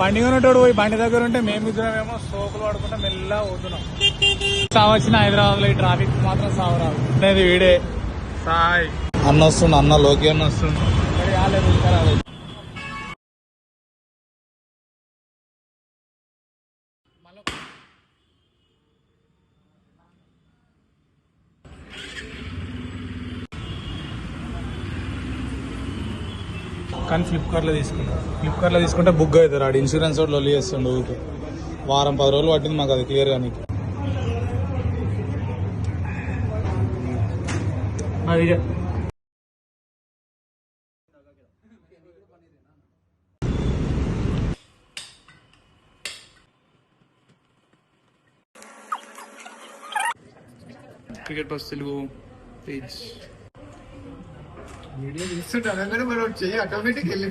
బండి కొనేటోడు పోయి బండి దగ్గర ఉంటే మేము ఇద్దరమేమో సోకులు పడుకుంటా మెల్లగా పోతున్నాం. వచ్చిన హైదరాబాద్ లో ఈ ట్రాఫిక్ మాత్రం సావరాదు. అనేది వీడే సాయ్ అన్న వస్తుండు, అన్న లోకి అన్న వస్తుండు. కానీ ఫ్లిప్కార్ట్ లో తీసుకుంటే బుక్ అవుతారు. ఆడు ఇన్సూరెన్స్ వాడు లొల్లి చేస్తుండు ఊరికి. వారం 10 రోజులు పట్టింది మాకు అది క్లియర్ కానీ. Cricket bus Telugu page video తీస్తుంటే మనం చెయ్యి ఆటోమేటిక్ వెళ్ళి